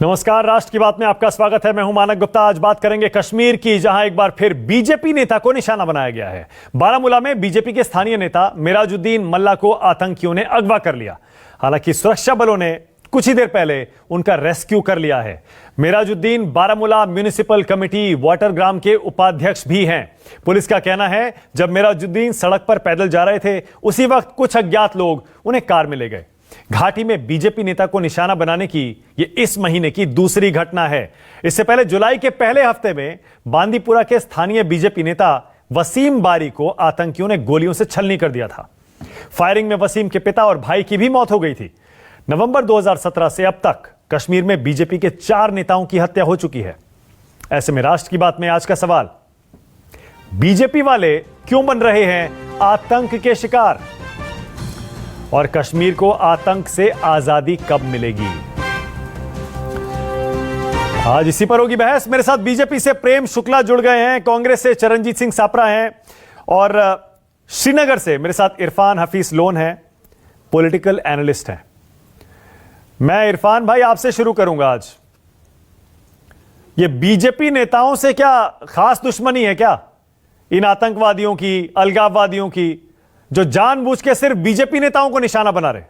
नमस्कार, राष्ट्र की बात में आपका स्वागत है। मैं हूं मानक गुप्ता। आज बात करेंगे कश्मीर की, जहां एक बार फिर बीजेपी नेता को निशाना बनाया गया है। बारामूला में बीजेपी के स्थानीय नेता मिराजुद्दीन मल्ला को आतंकियों ने अगवा कर लिया। हालांकि सुरक्षा बलों ने कुछ ही देर पहले उनका रेस्क्यू कर लिया है। मिराजुद्दीन बारामूला म्युनिसिपल कमेटी वाटरग्राम के उपाध्यक्ष भी हैं। पुलिस का कहना है, जब मिराजुद्दीन सड़क पर पैदल जा रहे थे, उसी वक्त कुछ अज्ञात लोग उन्हें कार में ले गए। घाटी में बीजेपी नेता को निशाना बनाने की ये इस महीने की दूसरी घटना है। इससे पहले जुलाई के पहले हफ्ते में बांदीपुरा के स्थानीय बीजेपी नेता वसीम बारी को आतंकियों ने गोलियों से छलनी कर दिया था। फायरिंग में वसीम के पिता और भाई की भी मौत हो गई थी। नवंबर 2017 से अब तक कश्मीर में बीजेपी के 4 नेताओं की हत्या हो चुकी है। ऐसे में राष्ट्र की बात में आज का सवाल, बीजेपी वाले क्यों बन रहे हैं आतंक के शिकार? और कश्मीर को आतंक से आजादी कब मिलेगी? आज इसी पर होगी बहस। मेरे साथ बीजेपी से प्रेम शुक्ला जुड़ गए हैं, कांग्रेस से चरणजीत सिंह सापरा हैं और श्रीनगर से मेरे साथ इरफान हफीज लोन है, पॉलिटिकल एनालिस्ट हैं। मैं इरफान भाई आपसे शुरू करूंगा। आज ये बीजेपी नेताओं से क्या खास दुश्मनी है क्या, इन आतंकवादियों की, अलगाववादियों की, जो जानबूझ के सिर्फ बीजेपी नेताओं को निशाना बना रहे?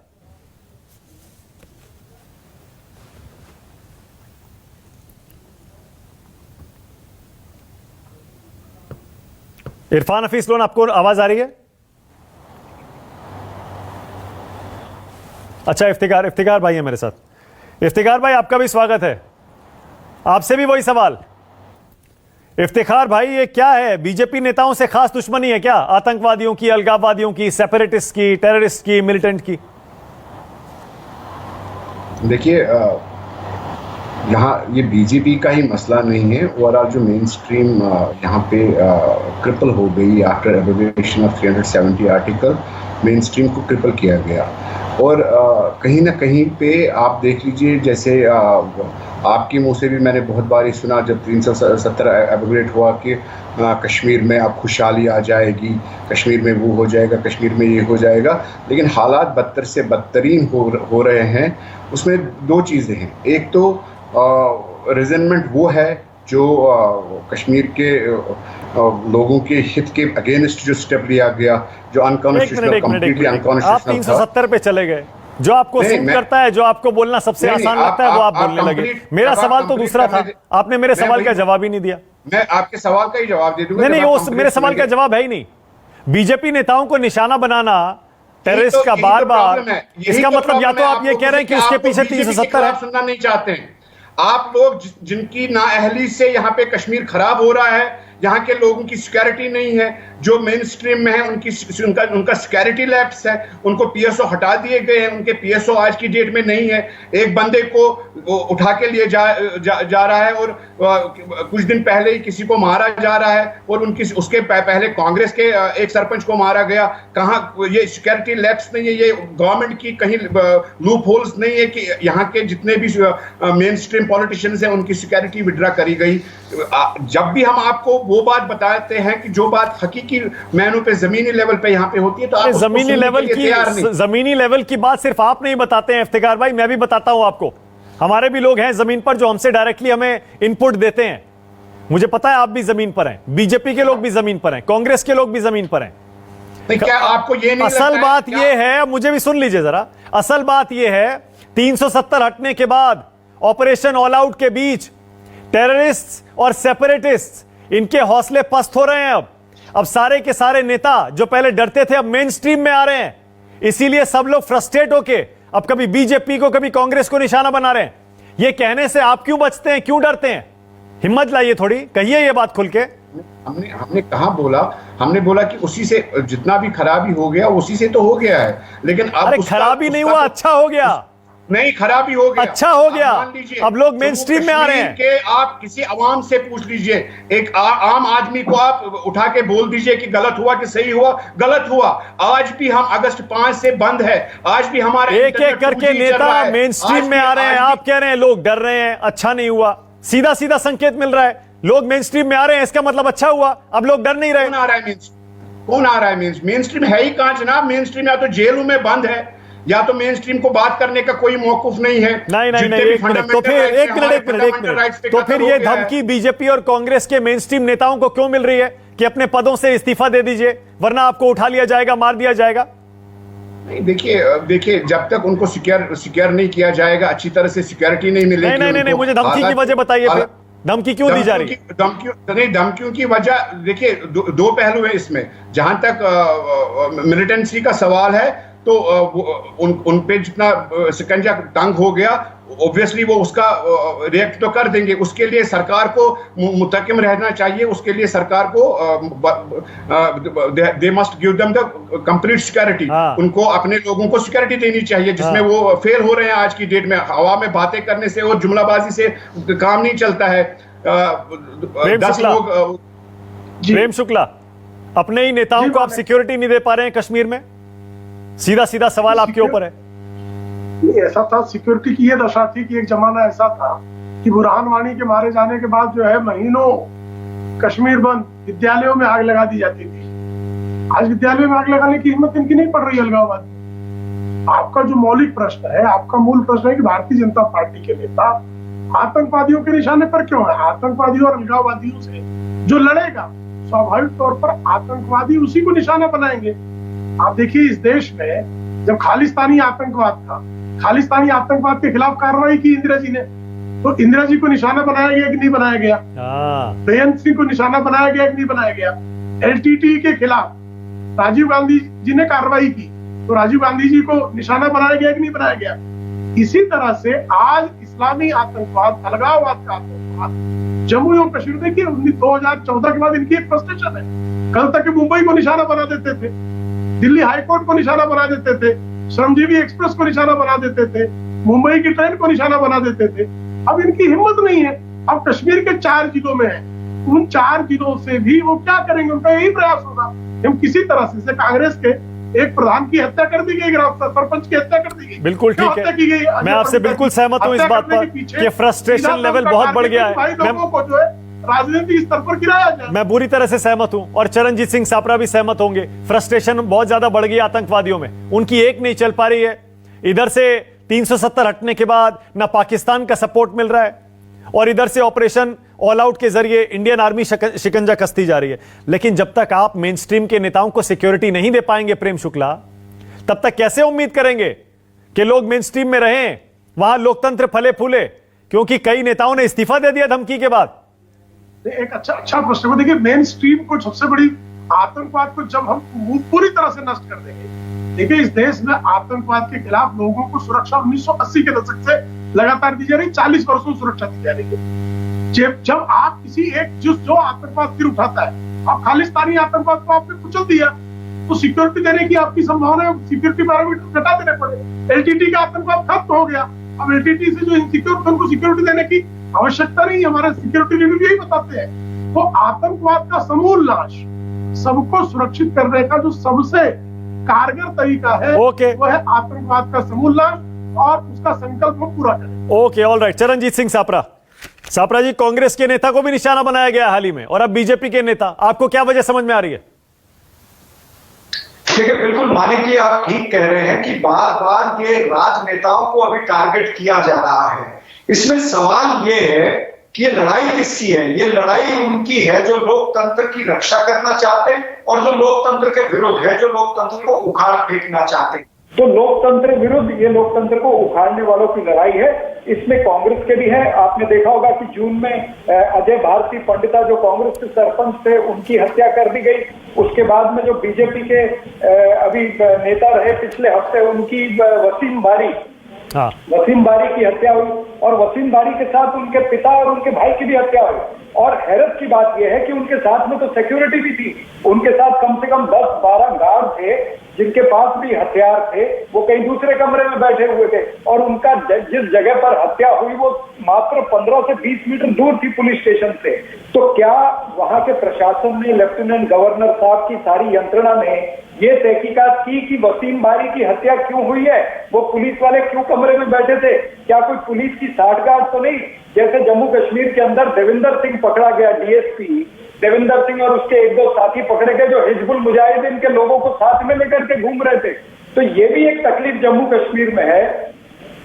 इरफान हफीज लोन, आपको आवाज आ रही है? अच्छा, इफ्तिकार भाई है मेरे साथ। इफ्तिकार भाई, आपका भी स्वागत है। आपसे भी वही सवाल। इफ्तिखार भाई, ये क्या है, बीजेपी नेताओं से खास दुश्मनी है क्या, आतंकवादियों की, अलगाववादियों की, सेपरेटिस्ट की, टेररिस्ट की, मिलिटेंट की? देखिए, यहाँ ये बीजेपी का ही मसला नहीं है। ओवरऑल जो मेन स्ट्रीम यहाँ पे क्रिपल हो गई after abrogation of 370 article, main stream को क्रिपल किया गया। और कहीं ना कहीं पे आप देख लीजिए, जैसे आपके मुंह से भी मैंने बहुत बार सुना, जब 370 एब्रोगेट हुआ कि कश्मीर में अब खुशहाली आ जाएगी, कश्मीर में वो हो जाएगा, कश्मीर में ये हो जाएगा। लेकिन हालात बदतर से बदतरीन हो रहे हैं। उसमें 2 चीज़ें हैं। एक तो रिजेंटमेंट वो है जो कश्मीर के लोगों के हित के अगेंस्ट जो स्टेप लिया गया, जो अनकॉन्स्टिट्यूशनल, कंप्लीटली अनकॉन्स्टिट्यूशनल। आप 370 पे चले गए। जो आपको सूट करता है, जो आपको बोलना सबसे आसान लगता है, वो आप बोलने लगे। मेरा सवाल तो दूसरा था, आपने मेरे सवाल का जवाब ही नहीं दिया। मैं आपके सवाल का ही जवाब दे दूंगा। नहीं, वो मेरे सवाल का जवाब है ही नहीं। बीजेपी नेताओं को निशाना बनाना टेररिस्ट का बार बार, इसका मतलब या तो आप ये कह रहे हैं कि उसके पीछे 370 है। सुनना नहीं चाहते हैं आप लोग, जिनकी नाअहली से यहाँ पे कश्मीर खराब हो रहा है, यहाँ के लोगों की सिक्योरिटी नहीं है, जो मेन स्ट्रीम में है उनका सिक्योरिटी लैप्स है, उनको पीएसओ हटा दिए गए हैं, उनके पीएसओ आज की डेट में नहीं है। एक बंदे को उठा के लिए जा रहा है और कुछ दिन पहले ही किसी को मारा जा रहा है, और उसके पहले कांग्रेस के एक सरपंच को मारा गया। कहाँ ये सिक्योरिटी लैप्स नहीं है, ये गवर्नमेंट की कहीं लूप होल्स नहीं है कि यहाँ के जितने भी मेन स्ट्रीम पॉलिटिशियंस हैं उनकी सिक्योरिटी विड्रा करी गई। जब भी हम आपको वो बात बताते हैं कि जो बात हकीकी मैनों पे, जमीनी लेवल पे यहाँ पे होती है, तो आप जमीनी लेवल की बात सिर्फ आप नहीं बताते हैं इफ्तिकार भाई, मैं भी बताता हूं आपको। हमारे भी लोग हैं जमीन पर जो हमसे डायरेक्टली हमें इनपुट देते हैं। मुझे पता है आप भी जमीन पर हैं, बीजेपी के लोग भी जमीन पर हैं, कांग्रेस के लोग भी जमीन पर हैं। क्या आपको ये नहीं असल बात ये है, मुझे भी सुन लीजिए जरा। असल बात ये है, 370 हटने के बाद ऑपरेशन ऑल आउट के बीच टेररिस्ट और सेपरेटिस्ट, इनके हौसले पस्त हो रहे हैं। अब सारे के सारे नेता जो पहले डरते थे अब मेन स्ट्रीम में आ रहे हैं। इसीलिए सब लोग फ्रस्ट्रेट होके अब कभी बीजेपी को, कभी कांग्रेस को निशाना बना रहे हैं। ये कहने से आप क्यों बचते हैं, क्यों डरते हैं? हिम्मत लाइए थोड़ी, कहिए ये बात खुल के। हमने कहा बोला, हमने बोला कि उसी से जितना भी खराबी हो गया उसी से तो हो गया है। लेकिन अब खराबी नहीं हुआ, अच्छा हो गया। नहीं, खराबी हो गया, अच्छा हो गया। अब लोग मेन स्ट्रीम में आ रहे हैं। कि आप किसी अवाम से पूछ लीजिए, एक आम आदमी को आप उठा के बोल दीजिए कि गलत हुआ कि सही हुआ। गलत हुआ। आज भी हम अगस्त 5 से बंद है, आज भी हमारे एक एक करके नेता मेन स्ट्रीम में आ रहे हैं। आप कह रहे हैं लोग डर रहे हैं, अच्छा नहीं हुआ। सीधा सीधा संकेत मिल रहा है, लोग मेन स्ट्रीम में आ रहे हैं, इसका मतलब अच्छा हुआ, अब लोग डर नहीं रहे। कौन आ रहा है मेन स्ट्रीम? है ही कहां जनाब? मेन स्ट्रीम या तो जेलों में बंद है, या तो मेन स्ट्रीम को बात करने का कोई मौकूफ नहीं है। नहीं, एक मिनट, तो फिर एक मिनट, तो फिर ये धमकी बीजेपी और कांग्रेस के मेन स्ट्रीम नेताओं को क्यों मिल रही है कि अपने पदों से इस्तीफा दे दीजिए वरना आपको उठा लिया जाएगा, मार दिया जाएगा? नहीं, देखिए जब तक उनको सिक्योर नहीं किया जाएगा, अच्छी तरह से सिक्योरिटी नहीं मिलेगी। नहीं, मुझे धमकी की वजह बताइए फिर, धमकी क्यों दी जा रही है? धमकियों की वजह देखिए दो पहलू है इसमें। जहां तक मिलिटेंसी का सवाल है तो उन पे जितना शिकंजा तंग हो गया, ऑब्वियसली वो उसका रिएक्ट तो कर देंगे। उसके लिए सरकार को मुतकिम रहना चाहिए, उसके लिए सरकार को they must give them the complete security. उनको अपने लोगों को सिक्योरिटी देनी चाहिए, जिसमें वो फेल हो रहे हैं आज की डेट में। हवा में बातें करने से और जुमलाबाजी से काम नहीं चलता है। 10 लोग प्रेम शुक्ला, अपने ही नेताओं को आप सिक्योरिटी नहीं दे पा रहे हैं कश्मीर में? सीधा सीधा सवाल आपके ऊपर है। ऐसा था, सिक्योरिटी की ये दशा थी कि एक जमाना ऐसा था कि बुरहान वानी के मारे जाने के बाद जो है महीनों कश्मीर बंद, विद्यालयों में आग लगा दी जाती थी। आज विद्यालयों में आग लगाने की हिम्मत इनकी नहीं पड़ रही अलगाववाद। आपका जो मौलिक प्रश्न है, आपका मूल प्रश्न है कि भारतीय जनता पार्टी के नेता आतंकवादियों के निशाने पर क्यों है? आतंकवादियों और अलगाववादियों से जो लड़ेगा स्वाभाविक तौर पर आतंकवादी उसी को निशाना बनाएंगे। आप देखिए इस देश में जब खालिस्तानी आतंकवाद था, खालिस्तानी आतंकवाद के खिलाफ कार्रवाई की इंदिरा जी ने, तो इंदिरा जी को निशाना बनाया गया कि नहीं बनाया गया? बेअंत सिंह को निशाना बनाया गया कि नहीं बनाया गया? एलटीटी के खिलाफ राजीव गांधी जी ने कार्रवाई की, तो राजीव गांधी जी को निशाना बनाया गया कि नहीं बनाया गया? इसी तरह से आज इस्लामी आतंकवाद, अलगाववाद का आतंकवाद जम्मू एवं कश्मीर में 2014 के बाद इनकी एक फ्रस्ट्रेशन है। कल तक मुंबई को निशाना बना देते थे, दिल्ली हाईकोर्ट को निशाना बना देते थे, श्रमजीवी एक्सप्रेस को निशाना बना देते थे, मुंबई की ट्रेन को निशाना बना देते थे। अब इनकी हिम्मत नहीं है। अब कश्मीर के 4 जिलों में है, उन 4 जिलों से भी वो क्या करेंगे? उनका यही प्रयास होगा हम किसी तरह से कांग्रेस के एक प्रधान की हत्या कर दी गई, सरपंच की हत्या कर दी गई। बिल्कुल ठीक है, मैं आपसे बिल्कुल सहमत हूं इस बात पर कि फ्रस्ट्रेशन लेवल बहुत बढ़ गया है। लोगों को जो है राजनीतिक स्तर पर गिराया जाए। मैं बुरी तरह से सहमत हूं और चरणजीत सिंह सापरा भी सहमत होंगे। फ्रस्ट्रेशन बहुत ज्यादा बढ़ गई आतंकवादियों में, उनकी एक नहीं चल पा रही है। इधर से 370 हटने के बाद ना पाकिस्तान का सपोर्ट मिल रहा है और इधर से ऑपरेशन ऑल आउट के जरिए इंडियन आर्मी शिकंजा कसती जा रही है। लेकिन जब तक आप मेन स्ट्रीम के नेताओं को सिक्योरिटी नहीं दे पाएंगे प्रेम शुक्ला, तब तक कैसे उम्मीद करेंगे कि लोग मेन स्ट्रीम में रहें, वहां लोकतंत्र फले फूले? क्योंकि कई नेताओं ने इस्तीफा दे दिया धमकी के बाद। एक अच्छा प्रश्न है। देखिए मेन स्ट्रीम को, सबसे बड़ी आतंकवाद को जब हम पूरी तरह से नष्ट कर देंगे, देखिए इस देश में आतंकवाद के खिलाफ लोगों को सुरक्षा 1980 के दशक से लगातार दी जा रही, 40 वर्षों सुरक्षा दी जा रही है। जब आप किसी एक जो आतंकवाद फिर उठाता है, आप खालिस्तानी आतंकवाद को आपने कुचल दिया, तो सिक्योरिटी देने की आपकी संभावना है, सिक्योरिटी पैरामीटर घटा देने पड़े। एलटीटी का आतंकवाद खत्म हो गया, अब एलटीटी से जो इनसिक्योर थे उनको सिक्योरिटी देने की आवश्यकता नहीं। हमारे सिक्योरिटी रिव्यू यही बताते हैं। तो आतंकवाद का समूल नाश, सबको सुरक्षित करने का जो सबसे कारगर तरीका है वो है आतंकवाद का समूल नाश, और उसका संकल्प हम पूरा करें। Okay, all right. Charanjit Singh Sapra ji, Congress के नेता को भी निशाना बनाया गया हाल ही में, और अब बीजेपी के नेता, आपको क्या वजह समझ में आ रही है? देखिए बिल्कुल मानिक जी, आप ठीक कह रहे हैं कि बार बार ये राजनेताओं को अभी टारगेट किया जा रहा है। इसमें सवाल ये है कि ये लड़ाई किसकी है? ये लड़ाई उनकी है जो लोकतंत्र की रक्षा करना चाहते हैं और जो लोकतंत्र के विरुद्ध है, जो लोकतंत्र को उखाड़ फेंकना चाहते हैं। तो लोकतंत्र विरुद्ध, ये लोकतंत्र को उखाड़ने वालों की लड़ाई है। इसमें कांग्रेस के भी है। आपने देखा होगा कि जून में अजय भारती पंडिता, जो कांग्रेस के सरपंच थे, उनकी हत्या कर दी गई। उसके बाद में जो बीजेपी के अभी नेता रहे पिछले हफ्ते, उनकी वसीम बारी की हत्या हुई, और वसीम बारी के साथ उनके पिता और उनके भाई की भी हत्या हुई। और हैरत की बात यह है कि उनके साथ में तो सिक्योरिटी भी थी, उनके साथ कम से कम 10-12 गार्ड थे जिनके पास भी हथियार थे। वो कहीं दूसरे कमरे में बैठे हुए थे, और उनका जिस जगह पर हत्या हुई वो मात्र 15 से 20 मीटर दूर थी पुलिस स्टेशन से। तो क्या वहां के प्रशासन ने, लेफ्टिनेंट गवर्नर साहब की सारी यंत्रणा ने ये तहकीकात की कि वसीम बारी की हत्या क्यों हुई है? वो पुलिस वाले क्यों कमरे में बैठे थे? क्या कोई पुलिस की साठगांठ तो नहीं? जैसे जम्मू कश्मीर के अंदर देविंदर सिंह पकड़ा गया, डीएसपी देविंदर सिंह, और उसके 1-2 साथी पकड़े गए जो हिजबुल मुजाहिदीन के लोगों को साथ में लेकर के घूम रहे थे। तो ये भी एक तकलीफ जम्मू कश्मीर में है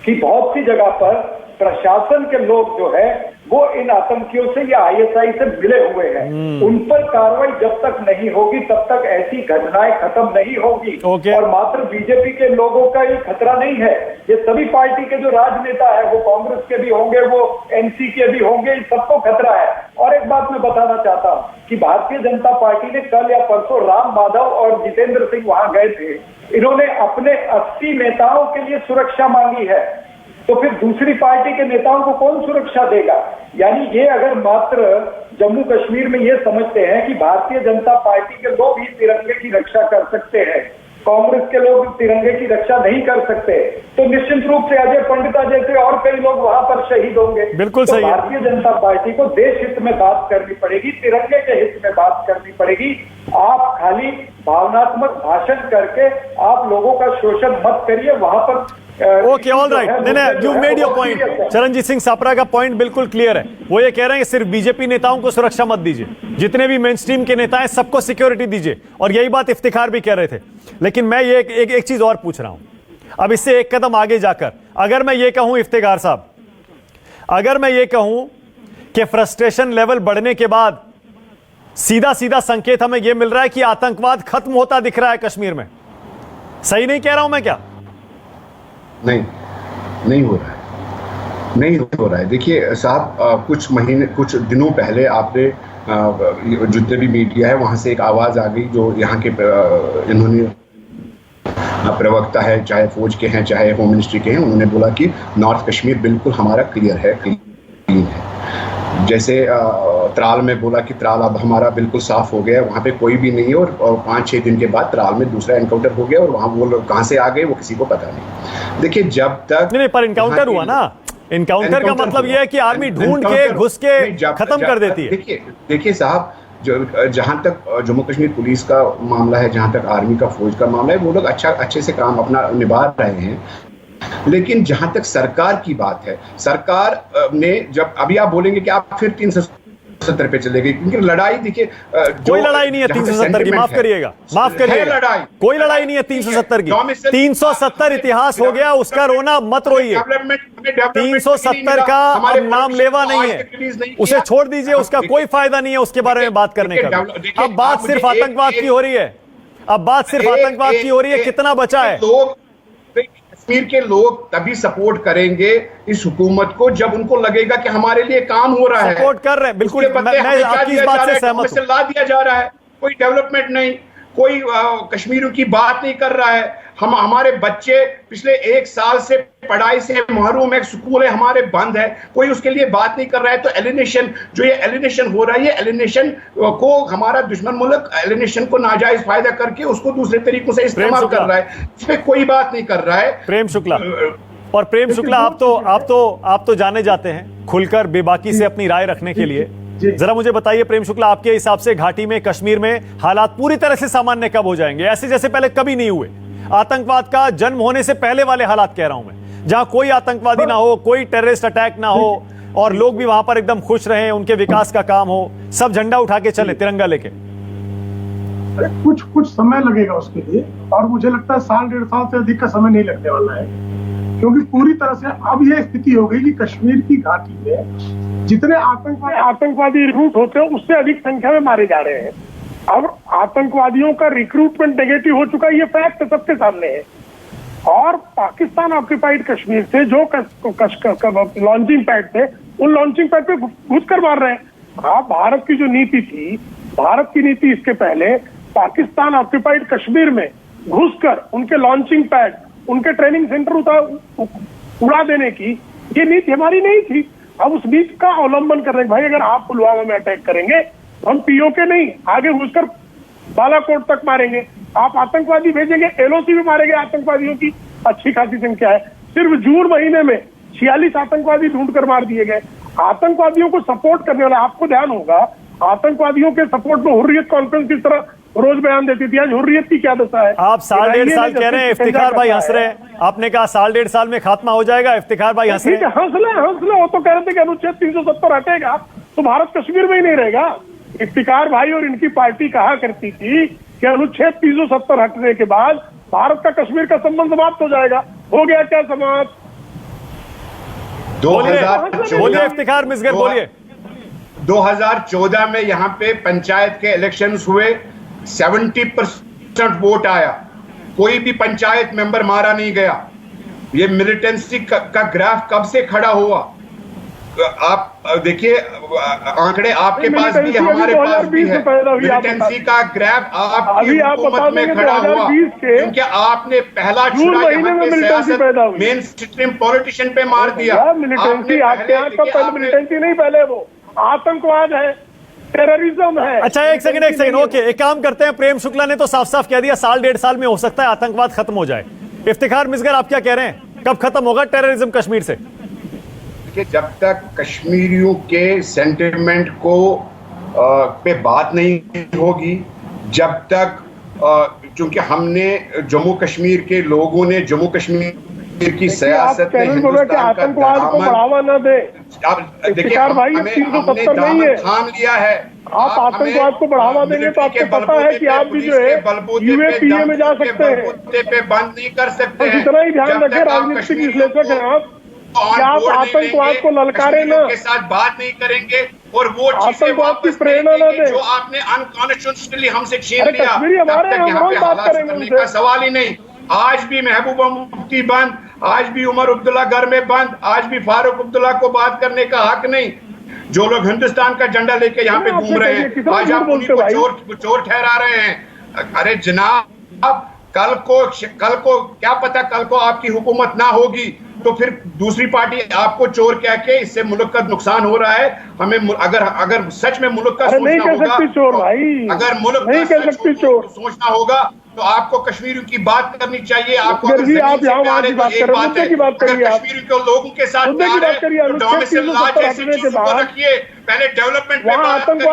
कि बहुत सी जगह पर प्रशासन के लोग जो है वो इन आतंकियों से या आईएसआई से मिले हुए हैं। उन पर कार्रवाई जब तक नहीं होगी तब तक ऐसी घटनाएं खत्म नहीं होगी। और मात्र बीजेपी के लोगों का ही खतरा नहीं है, ये सभी पार्टी के जो राजनेता है, वो कांग्रेस के भी होंगे, वो एनसी के भी होंगे, इन सबको खतरा है। और एक बात मैं बताना चाहता हूं कि भारतीय जनता पार्टी ने कल या परसों राम माधव और जितेंद्र सिंह वहां गए थे। इन्होंने अपने 80 नेताओं के लिए सुरक्षा मांगी है, तो फिर दूसरी पार्टी के नेताओं को कौन सुरक्षा देगा? यानी ये अगर मात्र जम्मू कश्मीर में ये समझते हैं कि भारतीय जनता पार्टी के लोग ही तिरंगे की रक्षा कर सकते हैं, कांग्रेस के लोग तिरंगे की रक्षा नहीं कर सकते, तो निश्चित रूप से अजय पंडिता जैसे और कई लोग वहां पर शहीद होंगे। बिल्कुल तो सही है। भारतीय जनता पार्टी को देश हित में बात करनी पड़ेगी, तिरंगे के हित में बात करनी पड़ेगी। आप खाली भावनात्मक भाषण करके आप लोगों का शोषण मत करिए। वहां पर okay, all right, you made your point. Charanjit Singh Sapra का पॉइंट बिल्कुल क्लियर है। वो ये कह रहे हैं सिर्फ बीजेपी नेताओं को सुरक्षा मत दीजिए, जितने भी मेन स्ट्रीम के नेता हैं सबको सिक्योरिटी दीजिए, और यही बात इफ्तिखार भी कह रहे थे। लेकिन मैं ये एक चीज और पूछ रहा हूं, अब इससे एक कदम आगे जाकर अगर मैं ये कहूं, इफ्तिखार साहब, अगर मैं ये कहूं कि फ्रस्ट्रेशन लेवल बढ़ने के बाद सीधा सीधा संकेत हमें यह मिल रहा है कि आतंकवाद खत्म होता दिख रहा है कश्मीर में, सही नहीं कह रहा हूं मैं क्या? नहीं हो रहा है, नहीं हो रहा है। देखिए साहब, कुछ दिनों पहले आपने जितने भी मीडिया है वहां से एक आवाज आ गई, जो यहाँ के इन्होंने प्रवक्ता है, चाहे फौज के हैं चाहे होम मिनिस्ट्री के हैं, उन्होंने बोला कि नॉर्थ कश्मीर बिल्कुल हमारा क्लियर है, क्लीन है। जैसे त्राल में बोला कि त्राल अब हमारा बिल्कुल साफ हो गया, वहाँ पे कोई भी नहीं है, और 5-6 दिन के बाद त्राल में दूसरा एनकाउंटर हो गया, और वहाँ वो लोग कहाँ से आ गए वो किसी को पता नहीं। देखिए जब तक नहीं, पर एनकाउंटर हुआ ना, एनकाउंटर का मतलब यह है कि आर्मी ढूंढ के घुस के खत्म कर देती है। देखिए साहब, जहां तक जम्मू कश्मीर पुलिस का मामला है, जहां तक आर्मी का फौज का मामला है, वो लोग अच्छे से काम अपना निभा रहे हैं। लेकिन जहां तक सरकार की बात है, सरकार ने जब अभी आप बोलेंगे कि आप फिर 370 पे चले गए, क्योंकि लड़ाई देखिए कोई लड़ाई नहीं है 370 की, माफ करिएगा, लड़ाई कोई लड़ाई नहीं है 370 की। 370 इतिहास हो गया, उसका रोना मत रोइए। 370 का अब नाम लेवा नहीं है, उसे छोड़ दीजिए, उसका कोई फायदा नहीं है उसके बारे में बात करने का। अब बात सिर्फ आतंकवाद की हो रही है, अब बात सिर्फ आतंकवाद की हो रही है। कितना बचा है? कश्मीर के लोग तभी सपोर्ट करेंगे इस हुकूमत को जब उनको लगेगा कि हमारे लिए काम हो रहा है। सपोर्ट कर रहे हैं, बिल्कुल, मैं आपकी इस बात से सहमत हूं। ला दिया जा रहा है, कोई डेवलपमेंट नहीं, कोई कश्मीरियों की बात नहीं कर रहा है। हमारे बच्चे पिछले 1 साल से पढ़ाई से महरूम है, स्कूल है हमारे बंद है, कोई उसके लिए बात नहीं कर रहा है। तो एलिनेशन, जो ये एलिनेशन हो रहा है, ये एलिनेशन को हमारा दुश्मन मुल्क एलिनेशन को नाजायज फायदा करके उसको दूसरे तरीकों से इस्तेमाल कर रहा है, इस पे कोई बात नहीं कर रहा है। प्रेम शुक्ला, और प्रेम शुक्ला, आप तो जाने जाते हैं खुलकर बेबाकी से अपनी राय रखने के लिए। जरा मुझे बताइए प्रेम शुक्ला, आपके हिसाब से घाटी में, कश्मीर में हालात पूरी तरह से सामान्य कब हो जाएंगे? ऐसे जैसे पहले कभी नहीं हुए, आतंकवाद का जन्म होने से पहले वाले हालात कह रहा हूं मैं, जहां कोई आतंकवादी ना हो, कोई टेररिस्ट अटैक ना हो, और लोग भी वहां पर एकदम खुश रहें, उनके विकास का काम हो, सब झंडा उठा के चले तिरंगा लेके। कुछ समय लगेगा उसके लिए, और मुझे लगता है 1.5 साल से अधिक का समय नहीं लगने वाला है, क्योंकि पूरी तरह से अब यह स्थिति हो गई कि कश्मीर की घाटी में जितने आतंकवादी रिक्रूट होते हैं उससे अधिक संख्या में मारे जा रहे हैं। अब आतंकवादियों का रिक्रूटमेंट नेगेटिव हो चुका है, ये फैक्ट सबके सामने है। और पाकिस्तान ऑक्यूपाइड कश्मीर से जो लॉन्चिंग पैड थे, उन लॉन्चिंग पैड पे घुस कर मार रहे हैं। आप भारत की जो नीति थी, भारत की नीति इसके पहले पाकिस्तान ऑक्यूपाइड कश्मीर में घुसकर उनके लॉन्चिंग पैड, उनके ट्रेनिंग सेंटर उड़ा देने की, ये नीति हमारी नहीं थी। अब उस नीति का अवलंबन कर रहे हैं। भाई अगर आप पुलवामा में अटैक करेंगे तो हम पीओके नहीं, आगे घुसकर बालाकोट तक मारेंगे। आप आतंकवादी भेजेंगे, एलओसी भी मारेंगे आतंकवादियों की अच्छी खासी संख्या है। सिर्फ जून महीने में 46 आतंकवादी ढूंढ कर मार दिए गए। आतंकवादियों को सपोर्ट करने वाला, आपको ध्यान होगा, आतंकवादियों के सपोर्ट में हुर्रियत कॉन्फ्रेंस की तरह रोज बयान देती थी। आज हुर्रियत की क्या दशा है? आप 1.5 साल कह रहे हैं, इफ्तिखार भाई हंस रहे हैं। आपने कहा 1.5 साल में खात्मा हो जाएगा, इफ्तिखार भाई हंस रहे हैं। हंस ले, वो तो कह रहे थे कि अनुच्छेद 370 हटेगा तो भारत कश्मीर में ही नहीं रहेगा। इफ्तिखार भाई और इनकी पार्टी कहा करती थी कि अनुच्छेद 370 हटने के बाद भारत का कश्मीर का संबंध समाप्त हो जाएगा। हो गया क्या समाप्त? बोलिए इफ्तिखार मिसगर, बोलिए। 2014 में यहाँ पे पंचायत के इलेक्शंस हुए, 70% वोट आया, कोई भी पंचायत मेंबर मारा नहीं गया। ये मिलिटेंसी का ग्राफ कब से खड़ा हुआ? आप देखिए, आंकड़े आपके पास भी है, हमारे पास भी है। मिलिटेंसी का ग्राफ आपकी हुकूमत में खड़ा हुआ क्योंकि आपने पहला छुरा यहाँ पे सियासत मेन स्ट्रीम पॉलिटिशियन पे मार दिया। मिलिटेंसी आपके यहाँ का मिलिटेंसी नहीं, पहले वो आतंकवाद है, टेररिज्म है। अच्छा एक सेकंड ओके, एक काम करते हैं। प्रेम शुक्ला ने तो साफ साफ कह दिया साल 1.5 साल में हो सकता है आतंकवाद खत्म हो जाए। इफ्तिखार मिसगर, आप क्या कह रहे हैं, कब खत्म होगा टेररिज्म कश्मीर से? देखिए, जब तक कश्मीरियों के सेंटिमेंट को पे बात नहीं होगी, जब तक क्योंकि हमने जम्मू कश्मीर के लोगों ने जम्मू कश्मीर की सियासत में हिंदुस्तान का आतंकवाद को बढ़ावा न दे। देखिए, हमने दामन थाम लिया है। आप आतंकवाद को बढ़ावा देंगे तो आपको पता है कि आप भी जो है यूएपीए में जा सकते हैं। बलबूते पे बंद नहीं कर सकते हैं। इतना ही ध्यान रखें, राजनीतिक विश्लेषक हैं आप, कि आप आतंकवाद को ललकारे ना, के साथ बात नहीं करेंगे और वो चीजें वापस प्रेरणा न दे जो आपने अनकॉन्स्टिट्यूशनली हमसे छीन अरे लिया। कश्मीरी हमारे हैं, हम रोज बात करेंगे करने का सवाल ही नहीं। आज भी महबूबा मुफ्ती बंद, आज भी उमर अब्दुल्ला घर में बंद, आज भी फारूक अब्दुल्ला को बात करने का हक नहीं। जो लोग हिंदुस्तान का झंडा लेके यहाँ पे घूम रहे हैं, आज आप उन्हीं को चोर ठहरा रहे हैं। अरे जनाब, कल को क्या पता, कल को आपकी हुकूमत ना होगी तो फिर दूसरी पार्टी आपको चोर कह के, इससे मुल्क का नुकसान हो रहा है। हमें अगर सच में मुल्क का सोचना होगा, अगर मुल्क का सोचना होगा तो आपको कश्मीरियों की बात करनी चाहिए। आपको आप यहाँ बात की बात करिए, कश्मीरियों के लोगों के साथ डोमिसाइल लॉ जैसी चीजों को रखिए। पहले डेवलपमेंट पे बात करिए,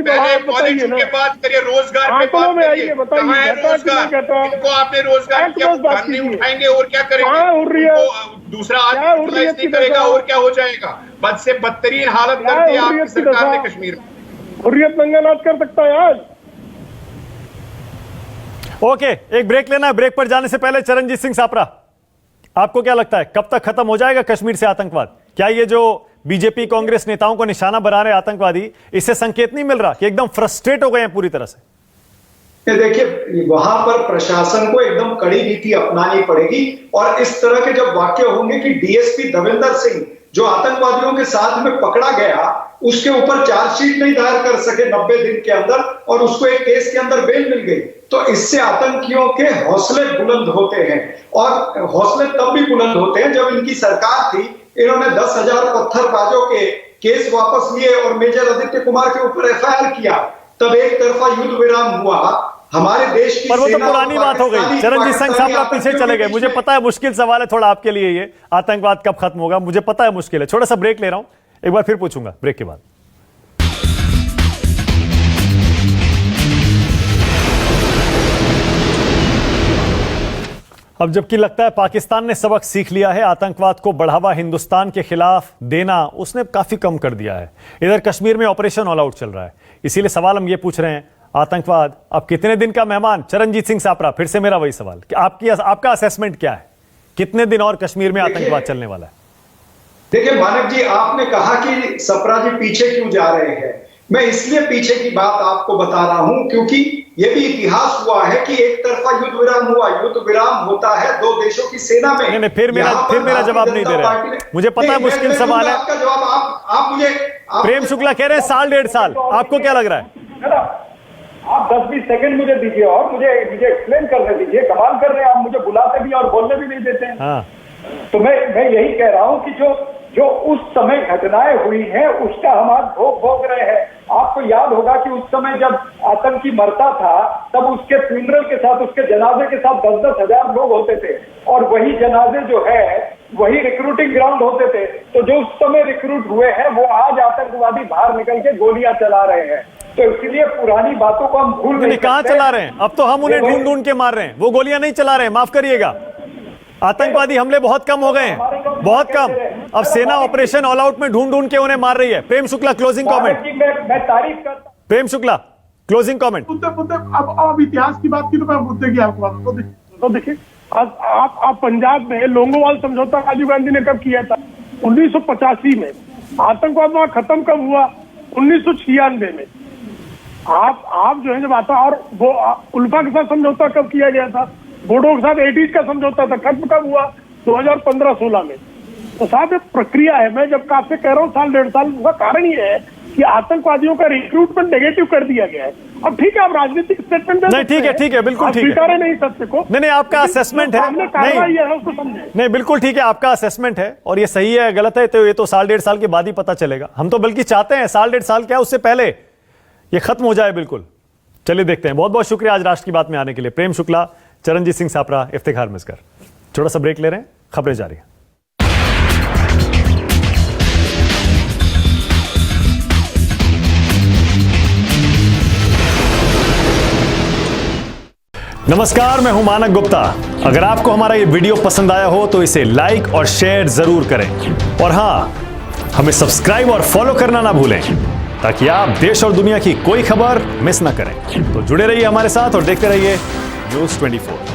पहले पॉलिटिक्स पे बात करिए, रोजगार पे बात करिए। कहाँ है रोजगार? इनको आपने रोजगार क्या नहीं उठाएंगे और क्या करेंगे? दूसरा आदमी नहीं करेगा और क्या हो जाएगा? बद से बदतरीन हालत कर दी आपकी सरकार ने कश्मीर में। हुर्रियत नंगा नाच कर सकता है आज। ओके, एक ब्रेक लेना है। ब्रेक पर जाने से पहले चरणजीत सिंह सापरा, आपको क्या लगता है कब तक खत्म हो जाएगा कश्मीर से आतंकवाद? क्या ये जो बीजेपी कांग्रेस नेताओं को निशाना बना रहे आतंकवादी, इससे संकेत नहीं मिल रहा कि एकदम फ्रस्ट्रेट हो गए हैं पूरी तरह से? देखिए, वहां पर प्रशासन को एकदम कड़ी नीति अपनानी पड़ेगी और इस तरह के जब वाक्य होंगे कि डीएसपी दविंदर सिंह जो आतंकवादियों के साथ में पकड़ा गया, उसके ऊपर चार्जशीट नहीं दायर कर सके 90 दिन के अंदर और उसको एक केस के अंदर बेल मिल गई, तो इससे आतंकियों के हौसले बुलंद होते हैं। और हौसले तब भी बुलंद होते हैं जब इनकी सरकार थी, इन्होंने 10,000 पत्थरबाजों के केस वापस लिए और मेजर आदित्य कुमार के ऊपर एफआईआर किया, तब एक तरफा युद्ध विराम हुआ। हमारे देश की पर वो तो पुरानी बात हो गई। चरणजीत सिंह साहब आप पीछे चले गए। मुझे पता है मुश्किल सवाल है थोड़ा आपके लिए, ये आतंकवाद कब खत्म होगा, मुझे पता है मुश्किल है। थोड़ा सा ब्रेक ले रहा हूं, एक बार फिर पूछूंगा ब्रेक के बाद। अब जबकि लगता है पाकिस्तान ने सबक सीख लिया है, आतंकवाद को बढ़ावा हिंदुस्तान के खिलाफ देना उसने काफी कम कर दिया है। इधर कश्मीर में ऑपरेशन ऑल आउट चल रहा है। इसीलिए सवाल हम ये पूछ रहे हैं, आतंकवाद अब कितने दिन का मेहमान? चरणजीत सिंह सापरा, फिर से मेरा वही सवाल कि आपका असेसमेंट क्या है, कितने दिन और कश्मीर में आतंकवाद चलने वाला है? देखिए मानक जी, आपने कहा कि सपरा जी पीछे क्यों जा रहे हैं। मैं इसलिए पीछे की बात आपको बता रहा हूं क्योंकि यह भी इतिहास हुआ है कि एक तरफा युद्ध विराम हुआ। युद्ध विराम होता है दो देशों की सेना में। नहीं, फिर मेरा जवाब नहीं दे रहे। मुझे पता है मुश्किल सवाल है। आपका जवाब आप मुझे प्रेम शुक्ला कह रहे हैं साल 1.5 साल, आपको क्या लग रहा है? आप 10-20 सेकंड मुझे दीजिए और मुझे एक्सप्लेन करने दीजिए। कमाल कर रहे हैं आप, मुझे बुलाते भी और बोलने भी नहीं देते हैं। हाँ। तो मैं यही कह रहा हूं कि जो उस समय घटनाएं हुई हैं उसका हम आज भोग रहे हैं। आपको याद होगा कि उस समय जब आतंकी मरता था तब उसके फ्यूनरल के साथ, उसके जनाजे के साथ 10-10 हजार लोग होते थे और वही जनाजे जो है वही रिक्रूटिंग ग्राउंड होते थे। तो जो उस समय रिक्रूट हुए हैं वो आज आतंकवादी बाहर निकल के गोलियां चला रहे हैं। तो इसलिए पुरानी बातों को हम भूल नहीं। कहां चला रहे हैं? अब तो हम उन्हें ढूंढ ढूंढ के मार रहे हैं, वो गोलियां नहीं चला रहे हैं। माफ करिएगा, आतंकवादी हमले बहुत कम हो गए हैं, बहुत कम। अब सेना ऑपरेशन ऑल आउट में ढूंढ ढूंढ के उन्हें मार रही है। Prem Shukla closing comment. मैं तारीफ करता। Prem Shukla closing comment. मुद्दे अब इतिहास की बात की तो मैं मुद्दे की आपको बात तो देखिए आज आप पंजाब में लोंगोवाल समझौता राजीव गांधी ने कब किया था? 1985 में। आतंकवाद वहां खत्म कब हुआ? 1996 में। आप जो है जब आता, और वो उल्फा के साथ समझौता कब किया गया था? बोडो के साथ 80s का समझौता था, खत्म कब हुआ? 2015-16 में। तो साहब एक प्रक्रिया है। मैं जब आपसे कह रहा हूँ साल 1.5 साल, उसका कारण ये है कि आतंकवादियों का रिक्रूटमेंट नेगेटिव कर दिया गया है। अब ठीक है, आप राजनीतिक स्टेटमेंट नहीं, ठीक है, बिल्कुल ठीक है। स्वीकारे नहीं सत्य को। नहीं, आपका असेसमेंट है, नहीं बिल्कुल ठीक है, आपका असेसमेंट है, और ये सही है गलत है तो ये तो साल 1.5 साल के बाद ही पता चलेगा। हम तो बल्कि चाहते हैं साल 1.5 साल क्या, उससे पहले ये खत्म हो जाए बिल्कुल। चलिए देखते हैं। बहुत बहुत शुक्रिया आज राष्ट्र की बात में आने के लिए। प्रेम शुक्ला, चरणजीत सिंह सापरा, इफ्तिखार मिस्कर। छोटा सा ब्रेक ले रहे हैं, खबरें जारी हैं। नमस्कार, मैं हूं मानक गुप्ता। अगर आपको हमारा ये वीडियो पसंद आया हो तो इसे लाइक और शेयर जरूर करें, और हां, हमें सब्सक्राइब और फॉलो करना ना भूलें ताकि आप देश और दुनिया की कोई खबर मिस ना करें। तो जुड़े रहिए हमारे साथ और देखते रहिए न्यूज़ 24।